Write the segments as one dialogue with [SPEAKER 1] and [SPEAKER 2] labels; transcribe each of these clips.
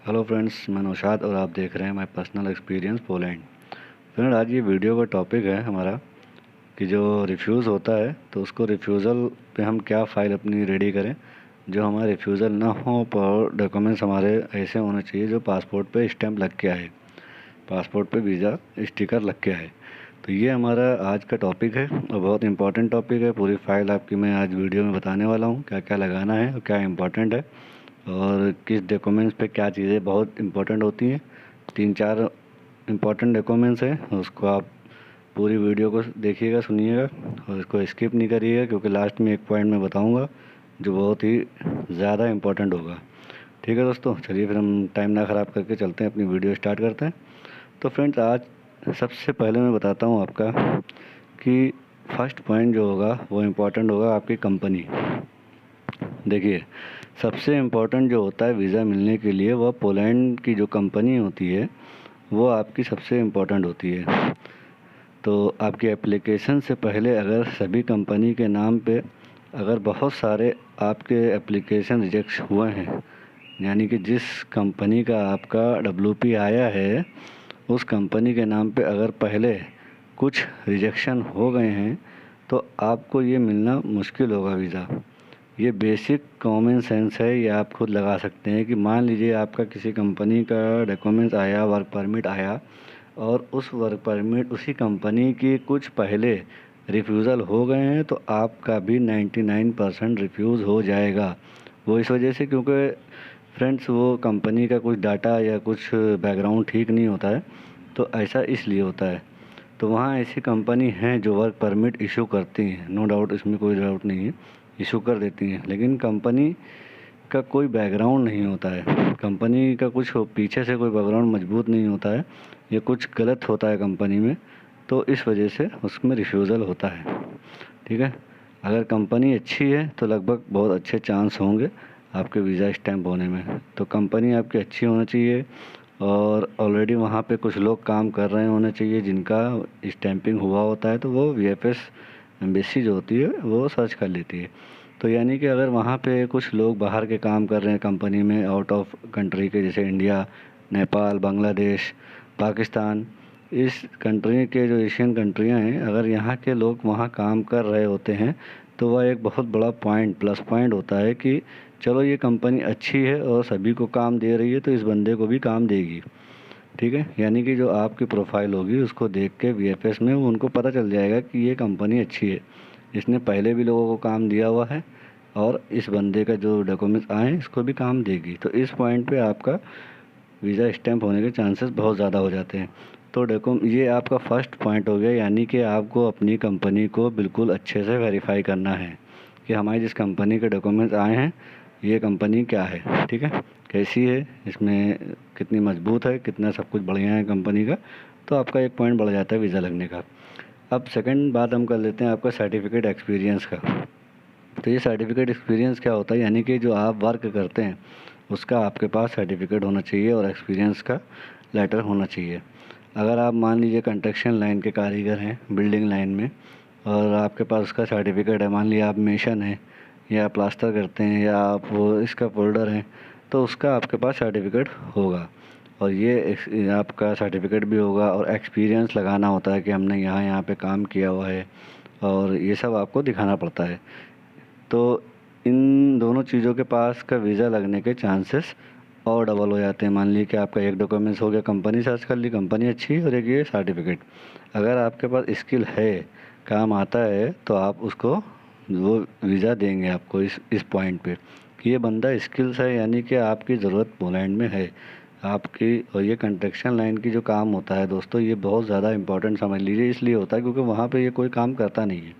[SPEAKER 1] Hello friends, मैं नौशाद और आप देख रहे हैं my personal experience Poland. Friend, आज ये वीडियो का टॉपिक है हमारा कि जो रिफ्यूज़ होता है तो उसको रिफ्यूज़ल पे हम क्या फ़ाइल अपनी रेडी करें जो हमारा रिफ्यूज़ल ना हो। पर डॉक्यूमेंट्स हमारे ऐसे होने चाहिए जो पासपोर्ट पे स्टैंप लग के आए, पासपोर्ट पे वीज़ा स्टिकर लग के आए। तो ये हमारा आज का टॉपिक है और बहुत इंपॉर्टेंट टॉपिक है। पूरी फ़ाइल आपकी मैं आज वीडियो में बताने वाला हूँ, क्या क्या लगाना है और क्या इम्पोर्टेंट है और किस डॉक्यूमेंट्स पे क्या चीज़ें बहुत इंपॉर्टेंट होती हैं। 3-4 इम्पॉर्टेंट डॉक्यूमेंट्स हैं, उसको आप पूरी वीडियो को देखिएगा, सुनिएगा और इसको स्किप नहीं करिएगा क्योंकि लास्ट में एक पॉइंट मैं बताऊंगा जो बहुत ही ज़्यादा इम्पॉर्टेंट होगा। ठीक है दोस्तों, चलिए फिर हम टाइम ना ख़राब करके चलते हैं, अपनी वीडियो स्टार्ट करते हैं। तो फ्रेंड्स, आज सबसे पहले मैं बताता हूँ आपका कि फर्स्ट पॉइंट जो होगा वो इम्पोर्टेंट होगा आपकी कंपनी। देखिए, सबसे इम्पोर्टेंट जो होता है वीज़ा मिलने के लिए वह पोलैंड की जो कंपनी होती है वो आपकी सबसे इम्पोर्टेंट होती है। तो आपकी एप्लीकेशन से पहले अगर सभी कंपनी के नाम पे अगर बहुत सारे आपके एप्लीकेशन रिजेक्ट हुए हैं, यानी कि जिस कंपनी का आपका डब्ल्यूपी आया है उस कंपनी के नाम पे अगर पहले कुछ रिजेक्शन हो गए हैं तो आपको ये मिलना मुश्किल होगा वीज़ा। ये बेसिक कॉमन सेंस है, ये आप खुद लगा सकते हैं कि मान लीजिए आपका किसी कंपनी का डॉक्यूमेंट्स आया, वर्क परमिट आया और उस वर्क परमिट उसी कंपनी की कुछ पहले रिफ्यूज़ल हो गए हैं तो आपका भी 99% रिफ्यूज़ हो जाएगा। वो इस वजह से क्योंकि फ्रेंड्स वो कंपनी का कुछ डाटा या कुछ बैकग्राउंड ठीक नहीं होता है, तो ऐसा इसलिए होता है। तो वहाँ ऐसी कंपनी हैं जो वर्क परमिट इशू करती हैं, नो डाउट, इसमें कोई डाउट नहीं है, इशू कर देती हैं, लेकिन कंपनी का कोई बैकग्राउंड नहीं होता है, कंपनी का कुछ पीछे से कोई बैकग्राउंड मजबूत नहीं होता है, ये कुछ गलत होता है कंपनी में, तो इस वजह से उसमें रिफ्यूज़ल होता है। ठीक है, अगर कंपनी अच्छी है तो लगभग बहुत अच्छे चांस होंगे आपके वीज़ा स्टैम्प होने में। तो कंपनी आपकी अच्छी होना चाहिए और ऑलरेडी वहाँ पे कुछ लोग काम कर रहे होने चाहिए जिनका स्टैंपिंग हुआ होता है, तो वो वीएफएस एम्बेसी जो होती है वो सर्च कर लेती है। तो यानी कि अगर वहाँ पे कुछ लोग बाहर के काम कर रहे हैं कंपनी में, आउट ऑफ कंट्री के, जैसे इंडिया, नेपाल, बांग्लादेश, पाकिस्तान, इस कंट्री के जो एशियन कंट्रियाँ हैं, अगर यहाँ के लोग वहाँ काम कर रहे होते हैं तो वह एक बहुत बड़ा पॉइंट, प्लस पॉइंट होता है कि चलो ये कंपनी अच्छी है और सभी को काम दे रही है तो इस बंदे को भी काम देगी। ठीक है, यानी कि जो आपकी प्रोफाइल होगी उसको देख के वीएफएस में वो उनको पता चल जाएगा कि ये कंपनी अच्छी है, इसने पहले भी लोगों को काम दिया हुआ है और इस बंदे का जो डॉक्यूमेंट्स आए हैं इसको भी काम देगी। तो इस पॉइंट पे आपका वीज़ा स्टैम्प होने के चांसेस बहुत ज़्यादा हो जाते हैं। तो ये आपका फर्स्ट पॉइंट हो गया, यानी कि आपको अपनी कंपनी को बिल्कुल अच्छे से वेरीफाई करना है कि हमारी जिस कंपनी के डॉक्यूमेंट्स आए हैं ये कंपनी क्या है, ठीक है, कैसी है, इसमें कितनी मजबूत है, कितना सब कुछ बढ़िया है कंपनी का। तो आपका एक पॉइंट बढ़ जाता है वीज़ा लगने का। अब सेकंड बात हम कर लेते हैं आपका सर्टिफिकेट एक्सपीरियंस का। तो ये सर्टिफिकेट एक्सपीरियंस क्या होता है, यानी कि जो आप वर्क करते हैं उसका आपके पास सर्टिफिकेट होना चाहिए और एक्सपीरियंस का लेटर होना चाहिए। अगर आप मान लीजिए कंस्ट्रक्शन लाइन के कारीगर हैं, बिल्डिंग लाइन में, और आपके पास उसका सर्टिफिकेट है, मान लिया आप मेसन हैं या प्लास्टर करते हैं या आप वो इसका फोल्डर हैं, तो उसका आपके पास सर्टिफिकेट होगा और ये आपका सर्टिफिकेट भी होगा और एक्सपीरियंस लगाना होता है कि हमने यहाँ यहाँ पे काम किया हुआ है और ये सब आपको दिखाना पड़ता है। तो इन दोनों चीज़ों के पास का वीज़ा लगने के चांसेस और डबल हो जाते हैं। मान लीजिए कि आपका एक डॉक्यूमेंट्स हो गया, कंपनी सर्च कर ली, कंपनी अच्छी है, और एक ये सर्टिफिकेट। अगर आपके पास स्किल है, काम आता है, तो आप उसको वो वीज़ा देंगे आपको इस पॉइंट पे कि ये बंदा स्किल्स है, यानी कि आपकी ज़रूरत पोलैंड में है आपकी। और ये कंस्ट्रक्शन लाइन की जो काम होता है दोस्तों, ये बहुत ज़्यादा इंपॉर्टेंट समझ लीजिए, इसलिए होता है क्योंकि वहाँ पे ये कोई काम करता नहीं है,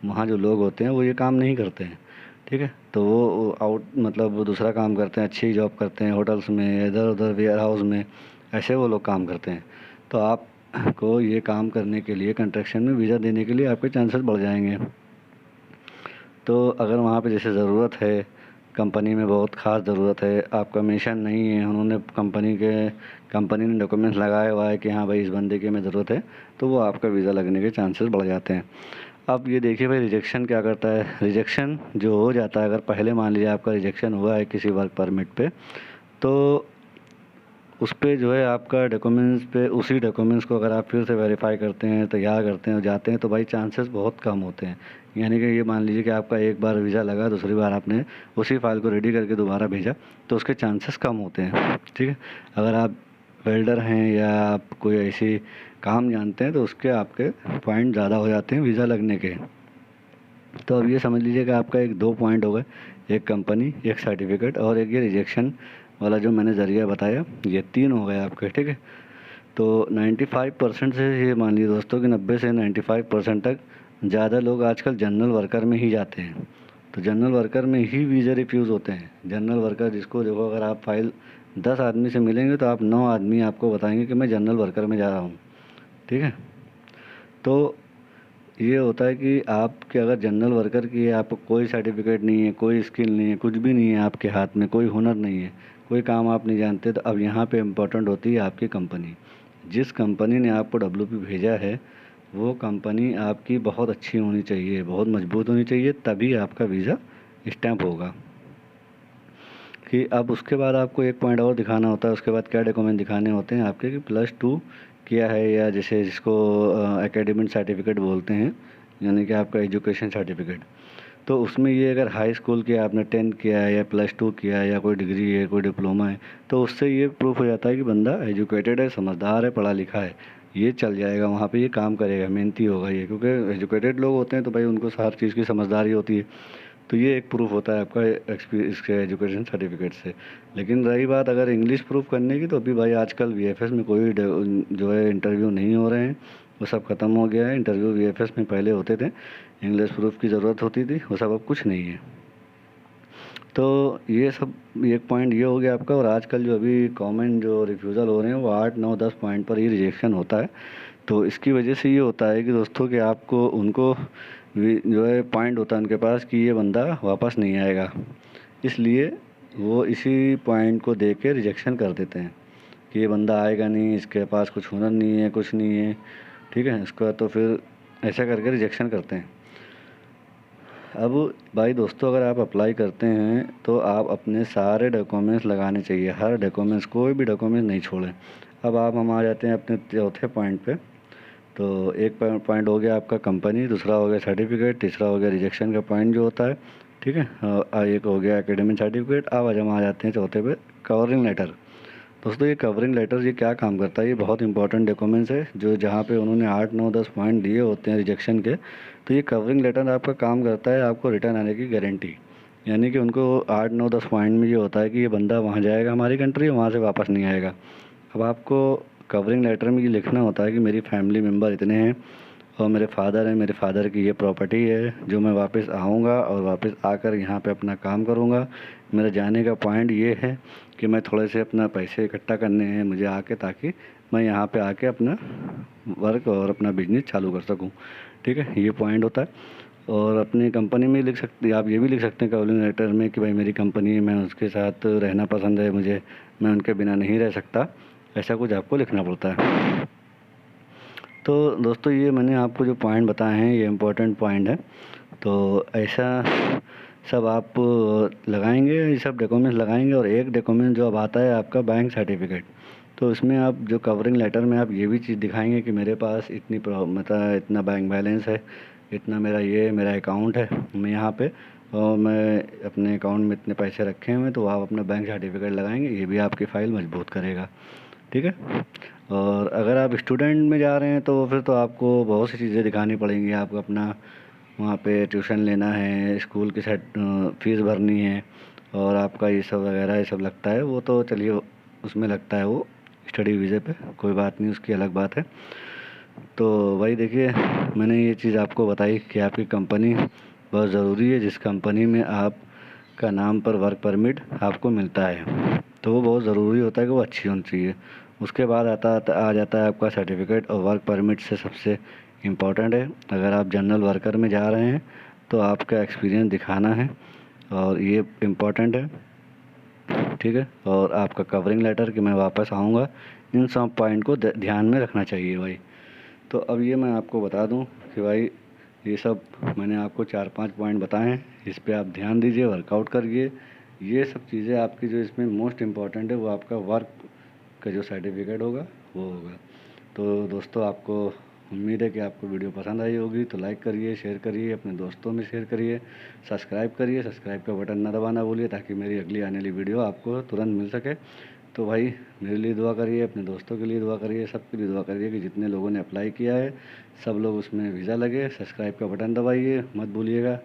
[SPEAKER 1] वहाँ जो लोग होते हैं वो ये काम नहीं करते हैं। ठीक है, तो वो आउट मतलब वो दूसरा काम करते हैं, अच्छी जॉब करते हैं, होटल्स में, इधर उधर वेयर हाउस में, ऐसे वो लोग काम करते हैं। तो आपको ये काम करने के लिए कंस्ट्रक्शन में वीज़ा देने के लिए आपके चांसेस बढ़ जाएंगे। तो अगर वहाँ पे जैसे ज़रूरत है, कंपनी में बहुत ख़ास ज़रूरत है, आपका मिशन नहीं है, उन्होंने कंपनी ने डॉक्यूमेंट्स लगाया हुआ है कि हाँ भाई इस बंदे की हमें ज़रूरत है, तो वो आपका वीज़ा लगने के चांसेस बढ़ जाते हैं। अब ये देखिए भाई, रिजेक्शन क्या करता है। रिजेक्शन जो हो जाता है, अगर पहले मान लीजिए आपका रिजेक्शन हुआ है किसी वर्क परमिट पे, तो उस पे जो है आपका डॉक्यूमेंट्स पे उसी डॉक्यूमेंट्स को अगर आप फिर से वेरीफाई करते हैं, तैयार करते हैं और जाते हैं तो भाई चांसेस बहुत कम होते हैं। यानी कि ये मान लीजिए कि आपका एक बार वीज़ा लगा, दूसरी बार आपने उसी फाइल को रेडी करके दोबारा भेजा तो उसके चांसेस कम होते हैं। ठीक है, अगर आप वेल्डर हैं या आप कोई ऐसी काम जानते हैं तो उसके आपके पॉइंट ज़्यादा हो जाते हैं वीज़ा लगने के। तो अब ये समझ लीजिए कि आपका एक 2 पॉइंट हो गए, एक कंपनी, एक सर्टिफिकेट और एक ये रिजेक्शन वाला जो मैंने ज़रिया बताया, ये 3 हो गए आपके। ठीक है, तो 95% से ये मान लीजिए दोस्तों कि 90 से 95% तक ज़्यादा लोग आजकल जनरल वर्कर में ही जाते हैं। तो जनरल वर्कर में ही वीज़ा रिफ्यूज़ होते हैं। जनरल वर्कर जिसको देखो, अगर आप फाइल 10 आदमी से मिलेंगे तो आप 9 आदमी आपको बताएंगे कि मैं जनरल वर्कर में जा रहा हूँ। ठीक है, तो ये होता है कि आपके अगर जनरल वर्कर की है, आपको कोई सर्टिफिकेट नहीं है, कोई स्किल नहीं है, कुछ भी नहीं है आपके हाथ में, कोई हुनर नहीं है, कोई काम आप नहीं जानते, तो अब यहाँ पे इम्पोर्टेंट होती है आपकी कंपनी। जिस कंपनी ने आपको WP भेजा है वो कंपनी आपकी बहुत अच्छी होनी चाहिए, बहुत मजबूत होनी चाहिए, तभी आपका वीज़ा स्टैम्प होगा। कि अब उसके बाद आपको एक पॉइंट और दिखाना होता है। उसके बाद क्या डॉक्यूमेंट दिखाने होते हैं आपके कि +2 किया है, या जैसे जिसको एकेडमिक सर्टिफिकेट बोलते हैं, यानी कि आपका एजुकेशन सर्टिफिकेट। तो उसमें ये अगर हाई स्कूल किया, आपने 10th किया है या +2 किया है या कोई डिग्री है, कोई डिप्लोमा है, तो उससे ये प्रूफ हो जाता है कि बंदा एजुकेटेड है, समझदार है, पढ़ा लिखा है, ये चल जाएगा वहाँ पे, ये काम करेगा, मेहनती होगा ये। क्योंकि एजुकेटेड लोग होते हैं तो भाई उनको हर चीज़ की समझदारी होती है। तो ये एक प्रूफ होता है आपका इसके एजुकेशन सर्टिफिकेट से। लेकिन रही बात अगर इंग्लिश प्रूफ करने की, तो अभी भाई आजकल VFS में कोई जो है इंटरव्यू नहीं हो रहे हैं, वो सब ख़त्म हो गया है। इंटरव्यू VFS में पहले होते थे, इंग्लिश प्रूफ की ज़रूरत होती थी, वो सब अब कुछ नहीं है। तो ये सब एक पॉइंट ये हो गया आपका। और आजकल जो अभी कॉमन जो रिफ्यूज़ल हो रहे हैं वो 8, 9, 10 पॉइंट पर ही रिजेक्शन होता है। तो इसकी वजह से ये होता है कि दोस्तों कि आपको उनको जो है पॉइंट होता है उनके पास कि ये बंदा वापस नहीं आएगा, इसलिए वो इसी पॉइंट को देख के रिजेक्शन कर देते हैं कि ये बंदा आएगा नहीं, इसके पास कुछ हुनर नहीं है, कुछ नहीं है। ठीक है, इसका तो फिर ऐसा करके रिजेक्शन करते हैं। अब भाई दोस्तों, अगर आप अप्लाई करते हैं तो आप अपने सारे डॉक्यूमेंट्स लगाने चाहिए, हर डॉक्यूमेंट्स, कोई भी डॉक्यूमेंट्स नहीं छोड़ें। अब हम आ जाते हैं अपने चौथे पॉइंट पे। तो एक पॉइंट हो गया आपका कंपनी, दूसरा हो गया सर्टिफिकेट, तीसरा हो गया रिजेक्शन का पॉइंट जो होता है। ठीक है, एक हो गया एकेडमिक सर्टिफिकेट। अब आज हम आ जाते हैं चौथे पे, कवरिंग लेटर। दोस्तों ये कवरिंग लेटर ये क्या काम करता है, ये बहुत इंपॉर्टेंट डॉक्यूमेंट्स है जो जहाँ पे उन्होंने 8, 9, 10 पॉइंट दिए होते हैं रिजेक्शन के। तो ये कवरिंग लेटर आपका काम करता है आपको रिटर्न आने की गारंटी। यानी कि उनको 8, 9, 10 पॉइंट में ये होता है कि ये बंदा वहाँ जाएगा हमारी कंट्री, वहाँ से वापस नहीं आएगा। अब आपको कवरिंग लेटर में ये लिखना होता है कि मेरी फैमिली मेम्बर इतने हैं और मेरे फादर हैं, मेरे फादर की ये प्रॉपर्टी है जो मैं वापस आऊँगा और वापस आकर यहाँ पे अपना काम करूँगा। मेरा जाने का पॉइंट ये है कि मैं थोड़े से अपना पैसे इकट्ठा करने हैं मुझे आके, ताकि मैं यहाँ पे आके अपना वर्क और अपना बिजनेस चालू कर सकूँ। ठीक है, ये पॉइंट होता है। और अपनी कंपनी में लिख सकते, आप ये भी लिख सकते हैं कवरिंग लेटर में कि भाई मेरी कंपनी है, मैं उसके साथ रहना पसंद है मुझे, मैं उनके बिना नहीं रह सकता, ऐसा कुछ आपको लिखना पड़ता है। तो दोस्तों ये मैंने आपको जो पॉइंट बताए हैं ये इम्पोर्टेंट पॉइंट है। तो ऐसा सब आप लगाएंगे, ये सब डॉक्यूमेंट्स लगाएंगे। और एक डॉक्यूमेंट जो अब आता है आपका बैंक सर्टिफिकेट। तो इसमें आप जो कवरिंग लेटर में आप ये भी चीज़ दिखाएंगे कि मेरे पास इतनी मतलब इतना बैंक बैलेंस है, इतना मेरा अकाउंट है मैं यहाँ पे, और मैं अपने अकाउंट में इतने पैसे रखे हुए हैं। तो आप अपना बैंक सर्टिफिकेट लगाएंगे, ये भी आपकी फ़ाइल मजबूत करेगा। ठीक है, और अगर आप स्टूडेंट में जा रहे हैं तो फिर तो आपको बहुत सी चीज़ें दिखानी पड़ेंगी। आपको अपना वहाँ पे ट्यूशन लेना है, स्कूल की फ़ीस भरनी है, और आपका ये सब वगैरह ये सब लगता है। वो तो चलिए उसमें लगता है वो स्टडी वीज़े पे, कोई बात नहीं, उसकी अलग बात है। तो वही देखिए, मैंने ये चीज़ आपको बताई कि आपकी कंपनी बहुत ज़रूरी है, जिस कंपनी में आपका नाम पर वर्क परमिट आपको मिलता है तो वो बहुत ज़रूरी होता है कि वो अच्छी होनी चाहिए। उसके बाद आ जाता है आपका सर्टिफिकेट, और वर्क परमिट से सबसे इम्पॉर्टेंट है अगर आप जनरल वर्कर में जा रहे हैं तो आपका एक्सपीरियंस दिखाना है, और ये इम्पॉर्टेंट है। ठीक है, और आपका कवरिंग लेटर कि मैं वापस आऊँगा, इन सब पॉइंट को ध्यान में रखना चाहिए भाई। तो अब ये मैं आपको बता दूं कि भाई ये सब मैंने आपको 4-5 पॉइंट बताए हैं, इस पे आप ध्यान दीजिए, वर्कआउट करिए। ये सब चीज़ें आपकी जो इसमें मोस्ट इम्पॉर्टेंट है वो आपका वर्क का जो सर्टिफिकेट होगा वो होगा। तो दोस्तों, आपको उम्मीद है कि आपको वीडियो पसंद आई होगी, तो लाइक करिए, शेयर करिए, अपने दोस्तों में शेयर करिए, सब्सक्राइब का बटन ना दबाना भूलिए, ताकि मेरी अगली आने वाली वीडियो आपको तुरंत मिल सके। तो भाई, मेरे लिए दुआ करिए, अपने दोस्तों के लिए दुआ करिए, सबके लिए दुआ करिए कि जितने लोगों ने अप्लाई किया है सब लोग उसमें वीज़ा लगे। सब्सक्राइब का बटन दबाइए, मत भूलिएगा।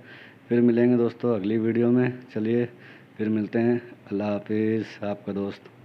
[SPEAKER 1] फिर मिलेंगे दोस्तों अगली वीडियो में। चलिए फिर मिलते हैं। अल्लाह हाफिज़, आपका दोस्त।